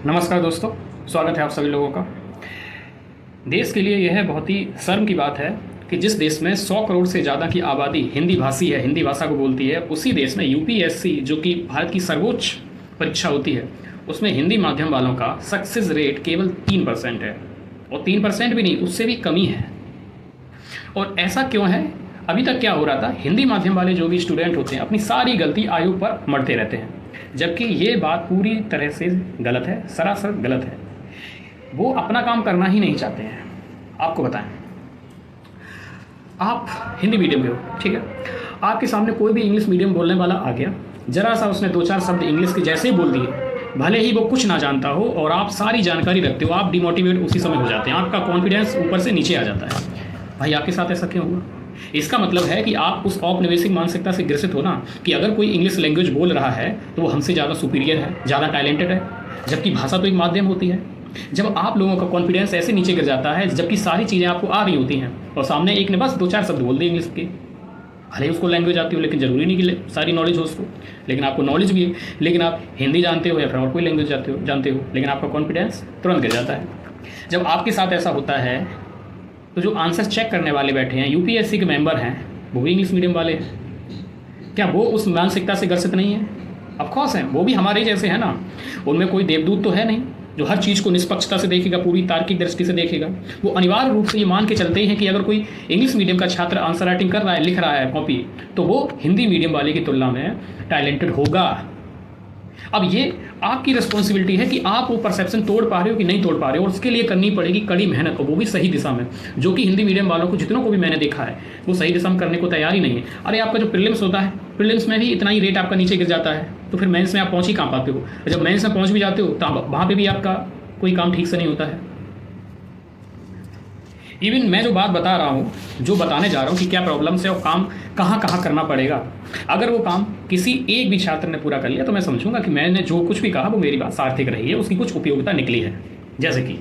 नमस्कार दोस्तों, स्वागत है आप सभी लोगों का। देश के लिए यह बहुत ही शर्म की बात है कि जिस देश में 100 करोड़ से ज़्यादा की आबादी हिंदी भाषी है, हिंदी भाषा को बोलती है, उसी देश में यूपीएससी जो कि भारत की सर्वोच्च परीक्षा होती है, उसमें हिंदी माध्यम वालों का सक्सेस रेट केवल 3% है। और 3% भी नहीं, उससे भी कमी है। और ऐसा क्यों है? अभी तक क्या हो रहा था, हिंदी माध्यम वाले जो भी स्टूडेंट होते हैं अपनी सारी गलती आयु पर मढ़ते रहते हैं, जबकि ये बात पूरी तरह से गलत है, सरासर गलत है। वो अपना काम करना ही नहीं चाहते हैं। आपको बताएं, आप हिंदी मीडियम के हो, ठीक है, आपके सामने कोई भी इंग्लिश मीडियम बोलने वाला आ गया, जरा सा उसने 2-4 शब्द इंग्लिश के जैसे ही बोल दिए, भले ही वो कुछ ना जानता हो और आप सारी जानकारी रखते हो, आप डिमोटिवेट उसी समय हो जाते हैं, आपका कॉन्फिडेंस ऊपर से नीचे आ जाता है। भाई आपके साथ ऐसा क्यों हुआ? इसका मतलब है कि आप उस औपनिवेशिक मानसिकता से ग्रसित हो ना, कि अगर कोई इंग्लिश लैंग्वेज बोल रहा है तो वो हमसे ज़्यादा सुपीरियर है, ज़्यादा टैलेंटेड है, जबकि भाषा तो एक माध्यम होती है। जब आप लोगों का कॉन्फिडेंस ऐसे नीचे गिर जाता है, जबकि सारी चीज़ें आपको आ रही होती हैं और सामने एक ने बस 2-4 शब्द बोल दिए इंग्लिश के, भले उसको लैंग्वेज आती हो, लेकिन ज़रूरी नहीं कि सारी नॉलेज हो उसको, लेकिन आपको नॉलेज भी है, लेकिन आप हिंदी जानते हो या फिर और कोई लैंग्वेज जानते हो, लेकिन आपका कॉन्फिडेंस तुरंत गिर जाता है। जब आपके साथ ऐसा होता है तो जो आंसर चेक करने वाले बैठे हैं, यूपीएससी के मेंबर हैं, वो भी इंग्लिश मीडियम वाले हैं। क्या वो उस मानसिकता से ग्रसित नहीं है? ऑफकोर्स हैं, वो भी हमारे जैसे हैं ना। उनमें कोई देवदूत तो है नहीं जो हर चीज़ को निष्पक्षता से देखेगा, पूरी तार्किक दृष्टि से देखेगा। वो अनिवार्य रूप से ये मान के चलते हैं कि अगर कोई इंग्लिश मीडियम का छात्र आंसर राइटिंग कर रहा है, लिख रहा है कॉपी, तो वो हिंदी मीडियम वाले की तुलना में टैलेंटेड होगा। अब ये आपकी रिस्पॉन्सिबिलिटी है कि आप वो परसेप्शन तोड़ पा रहे हो कि नहीं तोड़ पा रहे हो, और उसके लिए करनी पड़ेगी कड़ी मेहनत, और वो भी सही दिशा में, जो कि हिंदी मीडियम वालों को जितनों को भी मैंने देखा है वो सही दिशा में करने को तैयार ही नहीं है। अरे आपका जो प्रीलिम्स होता है, प्रीलिम्स में भी इतना ही रेट आपका नीचे गिर जाता है, तो फिर मेंस में आप पहुँच ही कहाँ पाते हो? और जब मेंस में पहुँच भी जाते हो तो वहाँ पर भी आपका कोई काम ठीक से नहीं होता है। इवन मैं जो बात बता रहा हूँ, जो बताने जा रहा हूँ कि क्या प्रॉब्लम्स है और काम कहाँ कहाँ करना पड़ेगा, अगर वो काम किसी एक भी छात्र ने पूरा कर लिया तो मैं समझूंगा कि मैंने जो कुछ भी कहा वो मेरी बात सार्थक रही है, उसकी कुछ उपयोगिता निकली है। जैसे कि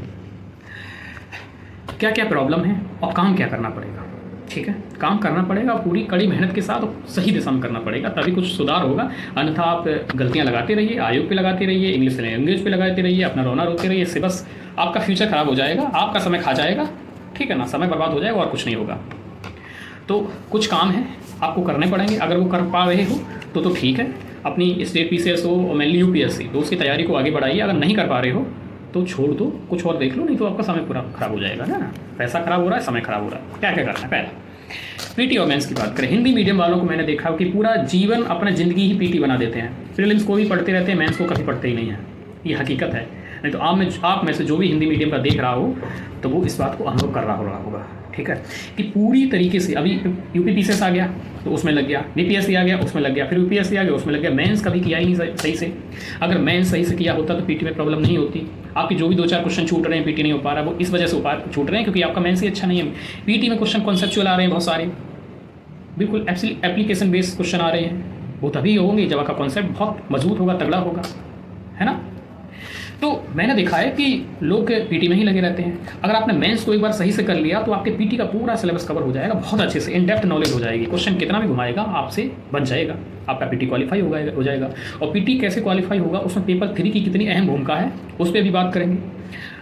क्या क्या प्रॉब्लम है और काम क्या करना पड़ेगा। ठीक है, काम करना पड़ेगा पूरी कड़ी मेहनत के साथ, और सही दिशा में करना पड़ेगा, तभी कुछ सुधार होगा। अन्यथा आप गलतियाँ लगाते रहिए, आयोग पे लगाते रहिए, इंग्लिश लैंग्वेज पे लगाते रहिए, अपना रोना रोते रहिए, इससे बस आपका फ्यूचर खराब हो जाएगा, आपका समय खा जाएगा। ठीक है ना, समय बर्बाद हो जाएगा और कुछ नहीं होगा। तो कुछ काम है आपको करने पड़ेंगे, अगर वो कर पा रहे हो तो ठीक है, अपनी स्टेट पीसीएस हो और मेनली यूपीएससी, तो उसकी तैयारी को आगे बढ़ाइए। अगर नहीं कर पा रहे हो तो छोड़ दो, कुछ और देख लो, नहीं तो आपका समय पूरा खराब हो जाएगा ना। पैसा खराब हो रहा है, समय खराब हो रहा है, क्या क्या करना है। पहला पीटी और मेंस की बात करें, हिंदी मीडियम वालों को मैंने देखा कि पूरा जीवन अपना ज़िंदगी ही पीटी बना देते हैं। प्रीलिम्स को भी पढ़ते रहते हैं, मेंस को कभी पढ़ते ही नहीं है, ये हकीकत है। नहीं तो आप में से जो भी हिंदी मीडियम का देख रहा हो तो वो इस बात को अनुभव कर रहा होगा, ठीक है, कि पूरी तरीके से अभी यूपी पीसीएस आ गया तो उसमें लग गया, बीपीएससी आ गया उसमें लग गया, फिर यूपीएससी आ गया उसमें लग गया, मेंस कभी किया ही नहीं सही से। अगर मेंस सही से किया होता तो पीटी में प्रॉब्लम नहीं होती। आपके जो भी 2-4 क्वेश्चन छूट रहे हैं, पीटी नहीं हो पा रहा, वो इस वजह से छूट रहे हैं क्योंकि आपका मेंस ही अच्छा नहीं है। पीटी में क्वेश्चन कॉन्सेप्चुअल आ रहे हैं बहुत सारे, बिल्कुल एप्लीकेशन बेस्ड क्वेश्चन आ रहे हैं, वो तभी होंगे जब आपका कॉन्सेप्ट बहुत मजबूत होगा, तगड़ा होगा, है ना। तो मैंने देखा है कि लोग पीटी में ही लगे रहते हैं। अगर आपने मेंस को एक बार सही से कर लिया तो आपके पीटी का पूरा सिलेबस कवर हो जाएगा, बहुत अच्छे से इन डेप्थ नॉलेज हो जाएगी, क्वेश्चन कितना भी घुमाएगा आपसे बच जाएगा, आपका पीटी क्वालिफाई हो जाएगा। और पीटी कैसे क्वालिफाई होगा, उसमें पेपर 3 की कितनी अहम भूमिका है उस पर भी बात करेंगे।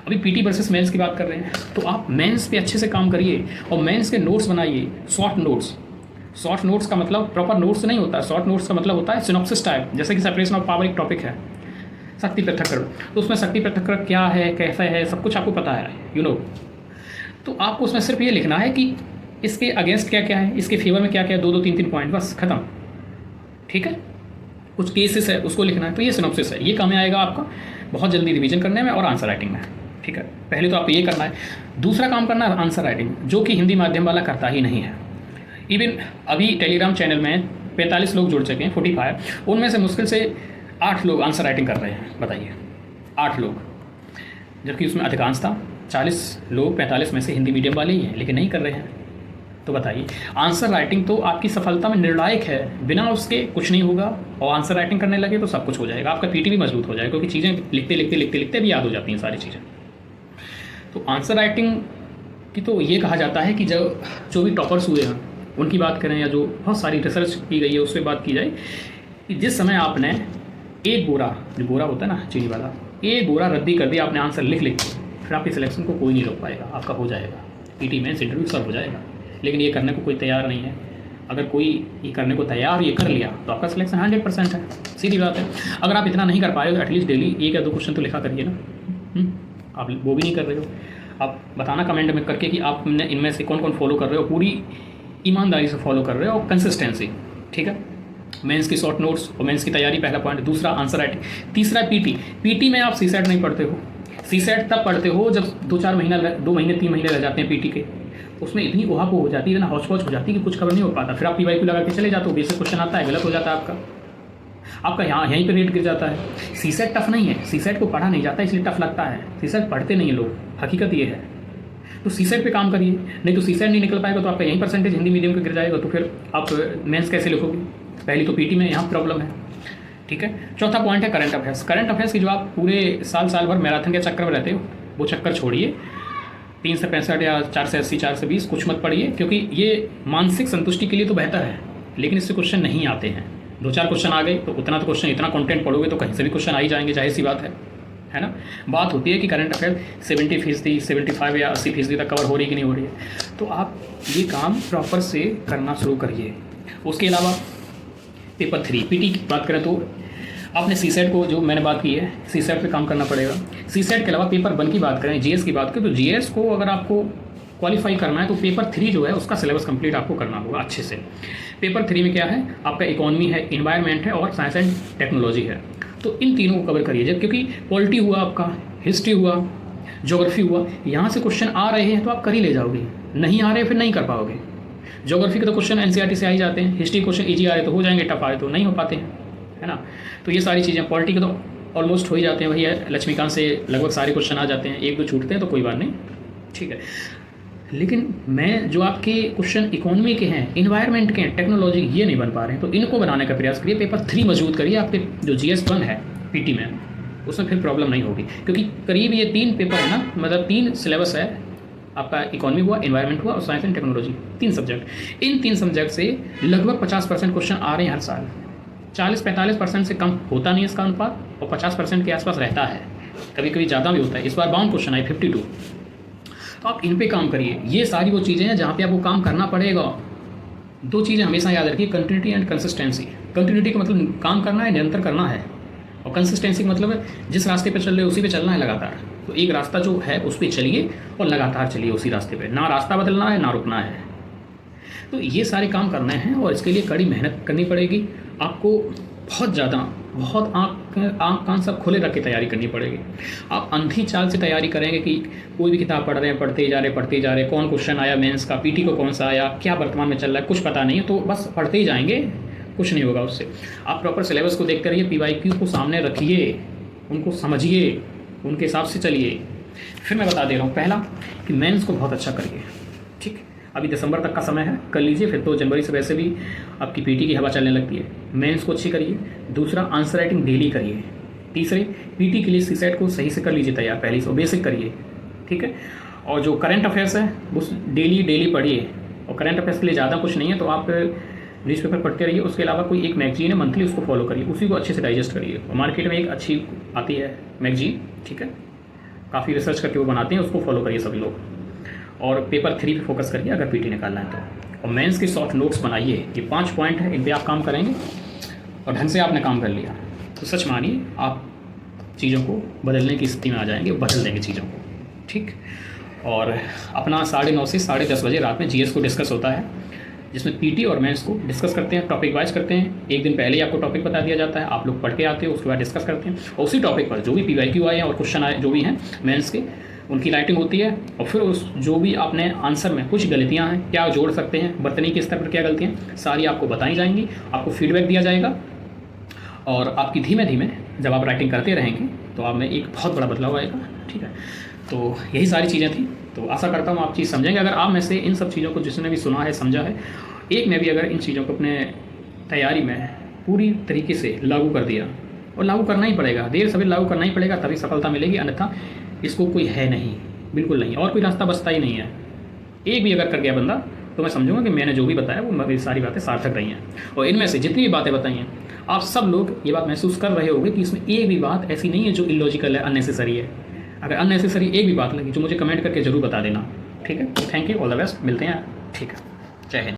अभी पीटी वर्सेस मेंस की बात कर रहे हैं, तो आप मेंस पे अच्छे से काम करिए और मेंस के नोट्स बनाइए, शॉर्ट नोट्स। शॉर्ट नोट्स का मतलब प्रॉपर नोट्स नहीं होता है, शॉर्ट नोट्स का मतलब होता है सिनॉप्सिस टाइप। जैसे कि सेपरेशन ऑफ पावर एक टॉपिक है, शक्ति पृथक्करण, तो उसमें शक्ति पृथक्करण क्या है, कैसा है, सब कुछ आपको पता है, यू नो। तो आपको उसमें सिर्फ ये लिखना है कि इसके अगेंस्ट क्या क्या है, इसके फेवर में क्या क्या है, 2-2, 3-3 पॉइंट, बस खत्म। ठीक है, कुछ केसेस है उसको लिखना है, तो ये सिनॉप्सिस है, ये काम में आएगा आपका बहुत जल्दी रिवीजन करने में और आंसर राइटिंग में। ठीक है, पहले तो आपको ये करना है। दूसरा काम करना है आंसर राइटिंग, जो कि हिंदी माध्यम वाला करता ही नहीं है। इवन अभी टेलीग्राम चैनल में 45 लोग जुड़ चुके हैं, 45, उनमें से मुश्किल से 8 लोग आंसर राइटिंग कर रहे हैं, बताइए 8 लोग, जबकि उसमें अधिकांशता 40 लोग 45 में से हिंदी मीडियम वाले ही हैं, लेकिन नहीं कर रहे हैं। तो बताइए, आंसर राइटिंग तो आपकी सफलता में निर्णायक है, बिना उसके कुछ नहीं होगा। और आंसर राइटिंग करने लगे तो सब कुछ हो जाएगा, आपका पीटी भी मजबूत हो जाएगा, क्योंकि चीज़ें लिखते भी याद हो जाती हैं सारी चीज़ें। तो आंसर राइटिंग की तो ये कहा जाता है कि जो भी टॉपर्स हुए हैं उनकी बात करें, या जो बहुत सारी रिसर्च की गई है उस पर बात की जाए, कि जिस समय आपने एक बोरा, जो बोरा होता है ना चीनी वाला, एक गोरा रद्दी कर दिया आपने आंसर लिख लिख के, फिर आपकी सिलेक्शन को कोई नहीं रोक पाएगा, आपका हो जाएगा, पीटी मेंस इंटरव्यू सब हो जाएगा। लेकिन ये करने को कोई तैयार नहीं है। अगर कोई ये करने को तैयार ये कर लिया तो आपका सिलेक्शन 100% है, सीधी बात है। अगर आप इतना नहीं कर पाए तो एटलीस्ट डेली 1 या 2 क्वेश्चन तो लिखा करिए ना। आप वो भी नहीं कर रहे हो। आप बताना कमेंट में करके कि आपने इनमें से कौन कौन फॉलो कर रहे हो, पूरी ईमानदारी से फॉलो कर रहे हो और कंसिस्टेंसी, ठीक है। मेंस की शॉर्ट नोट्स और मेंस की तैयारी पहला पॉइंट। दूसरा आंसर राइटिंग। तीसरा पीटी। पीटी में आप सीसेट नहीं पढ़ते हो। सीसेट तब पढ़ते हो जब 2 महीने 3 महीने रह जाते हैं पीटी के, उसमें इतनी उहापोह हो जाती है, इतना हौच पौच हो जाती है कि कुछ कवर नहीं हो पाता। फिर आप PYQ लगा के चले जाते हो, बेसिक क्वेश्चन आता है, गलत हो जाता है आपका यहाँ यहीं पे रेट गिर जाता है। सीसेट टफ नहीं है, सीसेट को पढ़ा नहीं जाता इसलिए टफ लगता है, सीसेट पढ़ते नहीं है लोग, हकीकत ये है। तो सीसेट पे काम करिए, नहीं तो सीसेट नहीं निकल पाएगा तो आपका यहीं परसेंटेज हिंदी मीडियम का गिर जाएगा, तो फिर आप मेंस कैसे लिखोगे। पहली तो पीटी में यहाँ प्रॉब्लम है, ठीक है। चौथा पॉइंट है करंट अफेयर्स। करंट अफेयर्स की जो आप पूरे साल भर मैराथन के चक्कर में रहते हो, वो चक्कर छोड़िए। 3 से 65 या 4 से 80, 4 से 20 कुछ मत पढ़िए, क्योंकि ये मानसिक संतुष्टि के लिए तो बेहतर है, लेकिन इससे क्वेश्चन नहीं आते हैं। 2-4 क्वेश्चन आ गए तो उतना तो क्वेश्चन, इतना कंटेंट पढ़ोगे तो कहीं से भी क्वेश्चन आ ही जाएंगे, जाहिर सी बात है ना। बात होती है कि करंट अफेयर 70%, 75 या 80% तक कवर हो रही है कि नहीं हो रही है, तो आप ये काम प्रॉपर से करना शुरू करिए। उसके अलावा पेपर 3 पीटी की बात करें तो आपने सीसेट को, जो मैंने बात की है, सीसेट पे काम करना पड़ेगा। सीसेट के अलावा पेपर 1 की बात करें, जीएस की बात करें तो जीएस को अगर आपको क्वालिफाई करना है तो पेपर 3 जो है उसका सिलेबस कंप्लीट आपको करना होगा अच्छे से। पेपर 3 में क्या है, आपका इकोनॉमी है, इन्वायरमेंट है और साइंस एंड टेक्नोलॉजी है। तो इन तीनों को कवर करिए, जब क्योंकि पॉलिटी हुआ, आपका हिस्ट्री हुआ, ज्योग्राफी हुआ, यहाँ से क्वेश्चन आ रहे हैं तो आप कर ही ले जाओगे, नहीं आ रहे फिर नहीं कर पाओगे। ज्योग्राफी के तो क्वेश्चन एनसीईआरटी से आ ही जाते हैं, हिस्ट्री क्वेश्चन ईजी आ रहे तो हो जाएंगे, टफ आ रहे तो नहीं हो पाते हैं, है ना। तो ये सारी चीज़ें, पॉलिटी के तो ऑलमोस्ट हो ही जाते हैं, वही है लक्ष्मीकांत से लगभग सारे क्वेश्चन आ जाते हैं, 1-2 छूटते हैं तो कोई बात नहीं, ठीक है। लेकिन मैं जो आपके क्वेश्चन इकोनॉमी के हैं, इन्वायरमेंट के हैं, टेक्नोलॉजी, ये नहीं बन पा रहे हैं, तो इनको बनाने का प्रयास करिए। पेपर 3 मजबूत करिए, आपके जो GS 1 है पीटी में, उसमें फिर प्रॉब्लम नहीं होगी, क्योंकि करीब ये 3 पेपर है ना, मतलब 3 सिलेबस है आपका, इकोनॉमी हुआ, एनवायरनमेंट हुआ और science and technology, 3 subject. In 3 subject से लगभग 50% क्वेश्चन आ रहे हैं हर साल। 40-45% से कम होता नहीं इसका अनुपात, और 50% के आसपास रहता है, कभी कभी ज़्यादा भी होता है। इस बार बाउंड क्वेश्चन आए 52, तो आप इन पे काम करिए। ये सारी वो चीज़ें हैं जहाँ पे आपको काम करना पड़ेगा। 2 चीज़ें हमेशा याद रखिए, कंटिन्यूटी एंड कंसिस्टेंसी। कंटिन्यूटी का मतलब काम करना है, निरंतर करना है, और कंसिस्टेंसी का मतलब जिस रास्ते पे चल रहे हो उसी पे चलना है लगातार। तो एक रास्ता जो है उस पर चलिए और लगातार चलिए उसी रास्ते पे, ना रास्ता बदलना है ना रुकना है। तो ये सारे काम करने हैं और इसके लिए कड़ी मेहनत करनी पड़ेगी आपको, बहुत ज़्यादा, बहुत आँख कान सब खुले रख के तैयारी करनी पड़ेगी। आप अंधी चाल से तैयारी करेंगे कि कोई भी किताब पढ़ रहे हैं, पढ़ते ही जा रहे, कौन क्वेश्चन आया मेंस का, पीटी को कौन सा आया, क्या वर्तमान में चल रहा है, कुछ पता नहीं है, तो बस पढ़ते ही जाएंगे, कुछ नहीं होगा उससे। आप प्रॉपर सिलेबस को देखते रहिए, PYQ को सामने रखिए, उनको समझिए, उनके हिसाब से चलिए। फिर मैं बता दे रहा हूँ, पहला कि मेंस को बहुत अच्छा करिए, ठीक। अभी दिसंबर तक का समय है, कर लीजिए, फिर तो जनवरी से वैसे भी आपकी पीटी की हवा चलने लगती है। मेंस को अच्छी करिए। दूसरा, आंसर राइटिंग डेली करिए। तीसरे, पीटी के लिए सीसेट को सही से कर लीजिए तैयार, पहले से बेसिक करिए, ठीक है। और जो करंट अफेयर्स है उस डेली पढ़िए, और करंट अफेयर्स के लिए ज़्यादा कुछ नहीं है तो आप न्यूज़पेपर पढ़ते रहिए। उसके अलावा कोई एक मैगजीन है मंथली, उसको फॉलो करिए, उसी को अच्छे से डाइजेस्ट करिए। और मार्केट में एक अच्छी आती है मैगजीन, ठीक है, काफ़ी रिसर्च करके वो बनाते हैं, उसको फॉलो करिए सभी लोग। और पेपर 3 पे फोकस करिए अगर पीटी निकालना है तो। और मेंस के शॉर्ट नोट्स बनाइए। ये 5 पॉइंट है, इन पे आप काम करेंगे और ढंग से आपने काम कर लिया तो सच मानिए आप चीज़ों को बदलने की स्थिति में आ जाएंगे, बदल देंगे चीज़ों को, ठीक। और अपना 9:30 से 10:30 बजे रात में GS को डिस्कस होता है, जिसमें पीटी और मेंस को डिस्कस करते हैं, टॉपिक वाइज करते हैं। एक दिन पहले ही आपको टॉपिक बता दिया जाता है, आप लोग पढ़ के आते हो, उसके बाद डिस्कस करते हैं, और उसी टॉपिक पर जो भी PYQ आए हैं और क्वेश्चन आए जो भी हैं मेंस के, उनकी राइटिंग होती है। और फिर उस जो भी आपने आंसर में कुछ गलतियां हैं, क्या जोड़ सकते हैं, बर्तनी के स्तर पर क्या गलतियां, सारी आपको बताई जाएंगी, आपको फीडबैक दिया जाएगा, और आपकी धीमे धीमे जब आप राइटिंग करते रहेंगे तो आप में एक बहुत बड़ा बदलाव आएगा, ठीक है। तो यही सारी चीज़ें थी, तो आशा करता हूँ आप चीज़ समझेंगे। अगर आप में से इन सब चीज़ों को जिसने भी सुना है, समझा है, एक ने भी अगर इन चीज़ों को अपने तैयारी में पूरी तरीके से लागू कर दिया, और लागू करना ही पड़ेगा, देर सवेर लागू करना ही पड़ेगा, तभी सफलता मिलेगी, अन्यथा इसको कोई है नहीं, बिल्कुल नहीं, और कोई रास्ता बचता ही नहीं है। एक भी अगर कर गया बंदा तो मैं समझूंगा कि मैंने जो भी बताया वो मेरी सारी बातें सार्थक रही हैं। और इनमें से जितनी भी बातें बताई हैं, आप सब लोग ये बात महसूस कर रहे होंगे कि इसमें एक भी बात ऐसी नहीं है जो इलॉजिकल है, अननेसेसरी है। अगर अननेसेसरी एक भी बात लगी, जो मुझे कमेंट करके जरूर बता देना, ठीक है। Thank you, all the best, मिलते हैं, ठीक है, जय हिंद।